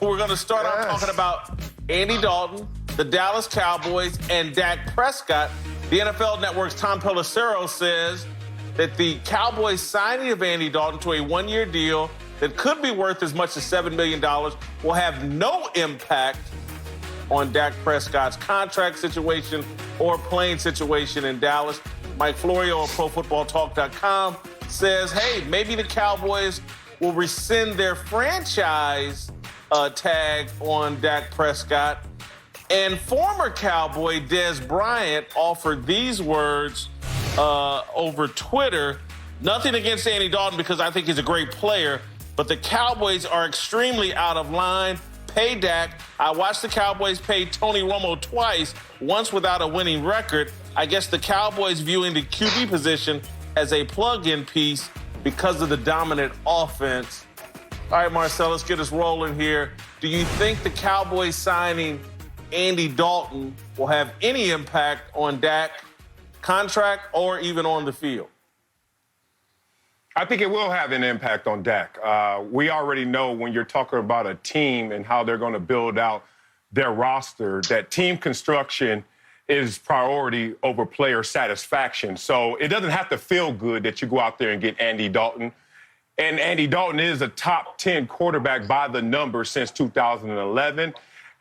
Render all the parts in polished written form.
we're going to start off talking about Andy Dalton, the Dallas Cowboys, and Dak Prescott. The NFL Network's Tom Pelissero says that the Cowboys signing of Andy Dalton to a one-year deal that could be worth as much as $7 million will have no impact on Dak Prescott's contract situation or playing situation in Dallas. Mike Florio of ProFootballTalk.com says, hey, maybe the Cowboys will rescind their franchise tag on Dak Prescott. And former Cowboy Dez Bryant offered these words over Twitter. Nothing against Andy Dalton because I think he's a great player, but the Cowboys are extremely out of line. Pay Dak. I watched the Cowboys pay Tony Romo twice, once without a winning record. I guess the Cowboys viewing the QB position as a plug-in piece because of the dominant offense. All right, Marcellus, get us rolling here. Do you think the Cowboys signing Andy Dalton will have any impact on Dak contract or even on the field? I think it will have an impact on Dak. We already know when you're talking about a team and how they're going to build out their roster, that team construction is priority over player satisfaction. So it doesn't have to feel good that you go out there and get Andy Dalton. And Andy Dalton is a top 10 quarterback by the numbers since 2011.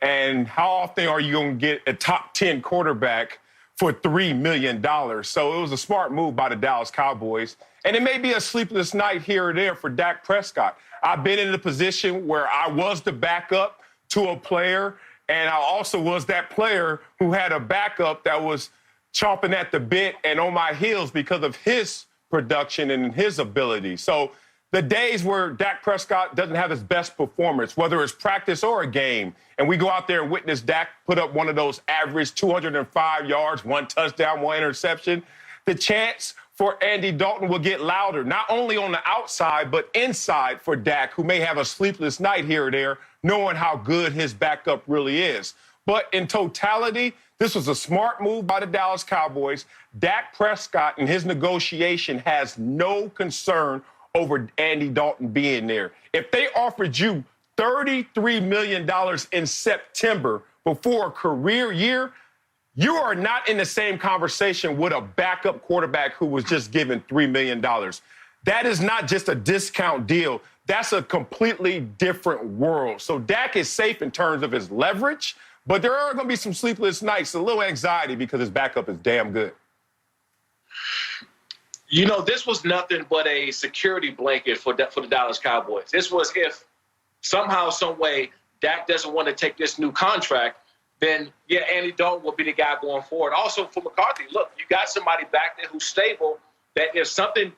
And how often are you going to get a top 10 quarterback for $3 million? So it was a smart move by the Dallas Cowboys. And it may be a sleepless night here or there for Dak Prescott. I've been in a position where I was the backup to a player, and I also was that player who had a backup that was chomping at the bit and on my heels because of his production and his ability. So the days where Dak Prescott doesn't have his best performance, whether it's practice or a game, and we go out there and witness Dak put up one of those average 205 yards, 1 touchdown, 1 interception, the chance for Andy Dalton will get louder, not only on the outside, but inside for Dak, who may have a sleepless night here or there, knowing how good his backup really is. But in totality, this was a smart move by the Dallas Cowboys. Dak Prescott in his negotiation has no concern over Andy Dalton being there. If they offered you $33 million in September before a career year, you are not in the same conversation with a backup quarterback who was just given $3 million. That is not just a discount deal. That's a completely different world. So Dak is safe in terms of his leverage, but there are going to be some sleepless nights, a little anxiety because his backup is damn good. You know, this was nothing but a security blanket for the Dallas Cowboys. This was if somehow, some way, Dak doesn't want to take this new contract, then, yeah, Andy Dalton will be the guy going forward. Also, for McCarthy, look, you got somebody back there who's stable, that if something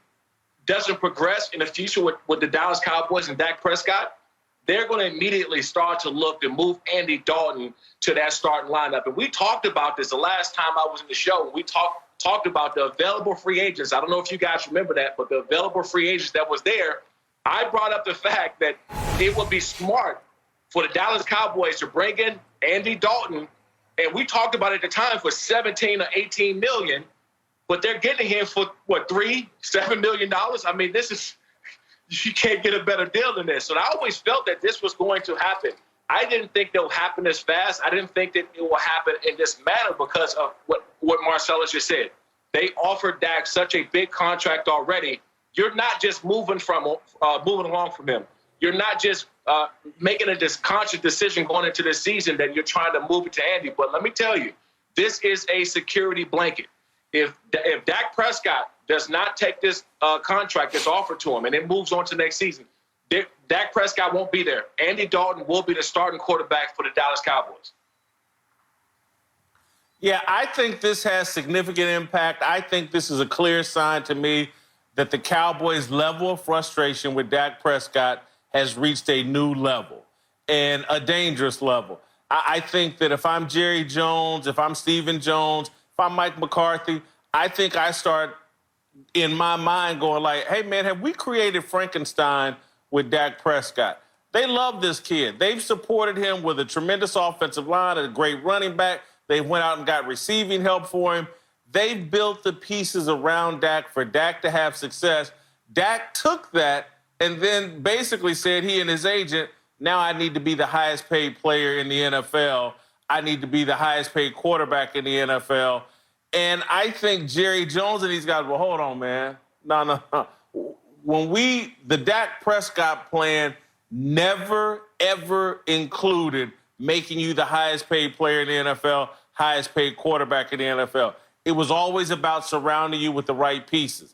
doesn't progress in the future with the Dallas Cowboys and Dak Prescott, they're going to immediately start to look to move Andy Dalton to that starting lineup. And we talked about this the last time I was in the show. We talked about the available free agents. I don't know if you guys remember that, but the available free agents that was there, I brought up the fact that it would be smart for the Dallas Cowboys to bring in Andy Dalton, and we talked about it at the time for 17 or 18 million, but they're getting him for what, $7 million? I mean, this is, you can't get a better deal than this. So I always felt that this was going to happen. I didn't think it would happen this fast. I didn't think that it will happen in this manner because of what Marcellus just said. They offered Dak such a big contract already. You're not just moving along from him. You're not just making a conscious decision going into this season that you're trying to move it to Andy. But let me tell you, this is a security blanket. If Dak Prescott does not take this contract that's offered to him and it moves on to next season, Dak Prescott won't be there. Andy Dalton will be the starting quarterback for the Dallas Cowboys. Yeah, I think this has significant impact. I think this is a clear sign to me that the Cowboys' level of frustration with Dak Prescott has reached a new level and a dangerous level. I think that if I'm Jerry Jones, if I'm Stephen Jones, if I'm Mike McCarthy, I think I start in my mind going like, hey, man, have we created Frankenstein with Dak Prescott? They love this kid. They've supported him with a tremendous offensive line, a great running back. They went out and got receiving help for him. They've built the pieces around Dak for Dak to have success. Dak took that and then basically said, he and his agent, Now I need to be the highest paid player in the NFL. I need to be the highest paid quarterback in the NFL. And I think Jerry Jones and these guys, well, hold on, man. No. The Dak Prescott plan never, ever included making you the highest paid player in the NFL, highest paid quarterback in the NFL. It was always about surrounding you with the right pieces.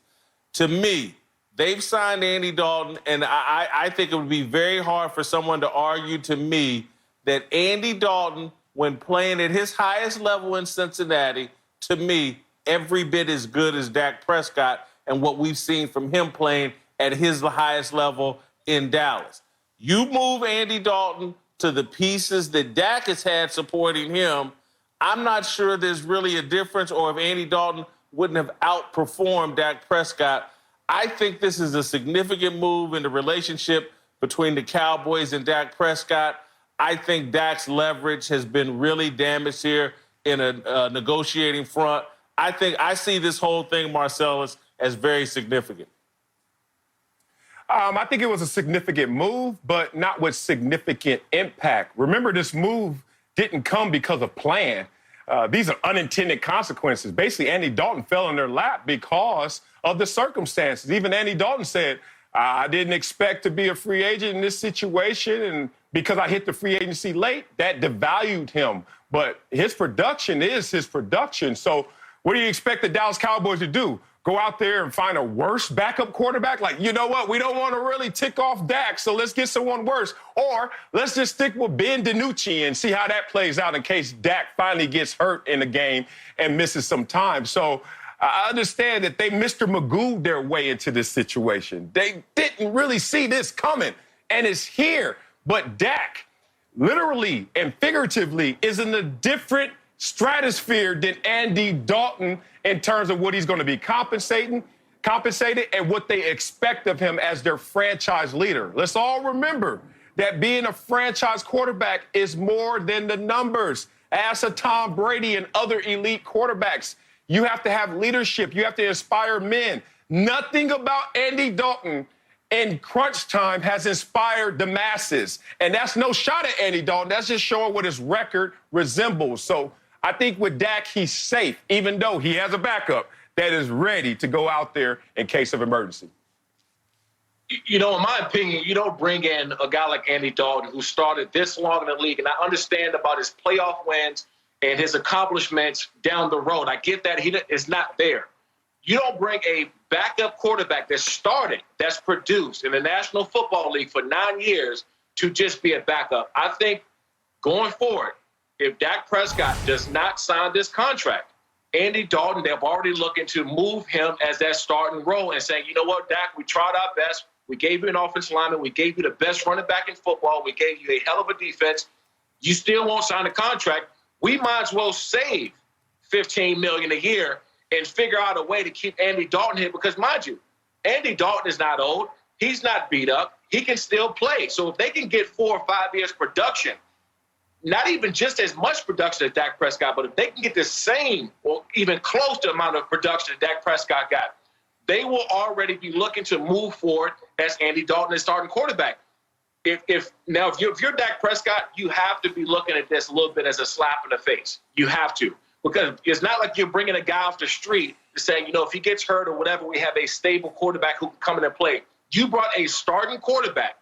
To me, they've signed Andy Dalton, and I think it would be very hard for someone to argue to me that Andy Dalton, when playing at his highest level in Cincinnati, to me, every bit as good as Dak Prescott and what we've seen from him playing at his highest level in Dallas. You move Andy Dalton to the pieces that Dak has had supporting him, I'm not sure there's really a difference, or if Andy Dalton wouldn't have outperformed Dak Prescott. I think this is a significant move in the relationship between the Cowboys and Dak Prescott. I think Dak's leverage has been really damaged here in a negotiating front. I see this whole thing, Marcellus, as very significant. I think it was a significant move, but not with significant impact. Remember, this move didn't come because of plan. These are unintended consequences. Basically, Andy Dalton fell in their lap because of the circumstances. Even Andy Dalton said, I didn't expect to be a free agent in this situation, and because I hit the free agency late, that devalued him. But his production is his production. So what do you expect the Dallas Cowboys to do? Go out there and find a worse backup quarterback? Like, you know what? We don't want to really tick off Dak, so let's get someone worse. Or let's just stick with Ben DiNucci and see how that plays out in case Dak finally gets hurt in the game and misses some time. So I understand that they Mr. Magoo their way into this situation. They didn't really see this coming, and it's here. But Dak, literally and figuratively, is in a different stratosphere than Andy Dalton in terms of what he's going to be compensated and what they expect of him as their franchise leader. Let's all remember that being a franchise quarterback is more than the numbers. Ask a Tom Brady and other elite quarterbacks. You have to have leadership. You have to inspire men. Nothing about Andy Dalton in crunch time has inspired the masses. And that's no shot at Andy Dalton. That's just showing what his record resembles. So I think with Dak, he's safe, even though he has a backup that is ready to go out there in case of emergency. You know, in my opinion, you don't bring in a guy like Andy Dalton who started this long in the league, and I understand about his playoff wins and his accomplishments down the road. I get that he is not there. You don't bring a backup quarterback that started, that's produced in the National Football League for 9 years to just be a backup. I think going forward, if Dak Prescott does not sign this contract, Andy Dalton, they're already looking to move him as that starting role and saying, you know what, Dak, we tried our best. We gave you an offensive lineman. We gave you the best running back in football. We gave you a hell of a defense. You still won't sign a contract. We might as well save $15 million a year and figure out a way to keep Andy Dalton here because, mind you, Andy Dalton is not old. He's not beat up. He can still play. So if they can get 4 or 5 years production, not even just as much production as Dak Prescott, but if they can get the same or even close to the amount of production that Dak Prescott got, they will already be looking to move forward as Andy Dalton is starting quarterback. If you're Dak Prescott, you have to be looking at this a little bit as a slap in the face. You have to. Because it's not like you're bringing a guy off the street and saying, you know, if he gets hurt or whatever, we have a stable quarterback who can come in and play. You brought a starting quarterback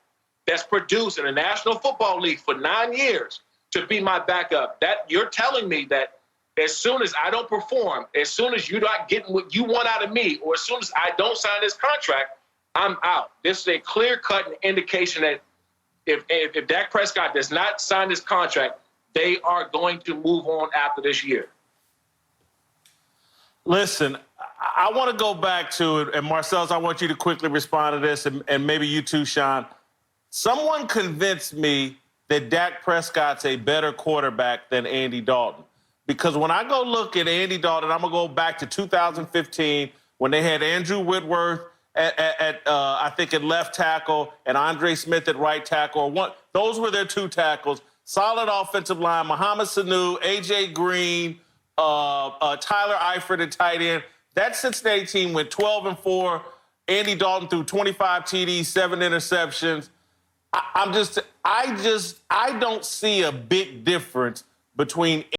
that's produced in the National Football League for 9 years to be my backup. That you're telling me that as soon as I don't perform, as soon as you're not getting what you want out of me, or as soon as I don't sign this contract, I'm out. This is a clear-cut indication that if Dak Prescott does not sign this contract, they are going to move on after this year. Listen, I want to go back to it, and Marcellus, I want you to quickly respond to this, and maybe you too, Sean. Someone convinced me that Dak Prescott's a better quarterback than Andy Dalton. Because when I go look at Andy Dalton, I'm going to go back to 2015 when they had Andrew Whitworth I think at left tackle and Andre Smith at right tackle. Those were their two tackles. Solid offensive line, Mohamed Sanu, A.J. Green, Tyler Eifert at tight end. That Cincinnati team went 12-4. Andy Dalton threw 25 TDs, 7 interceptions. I don't see a big difference between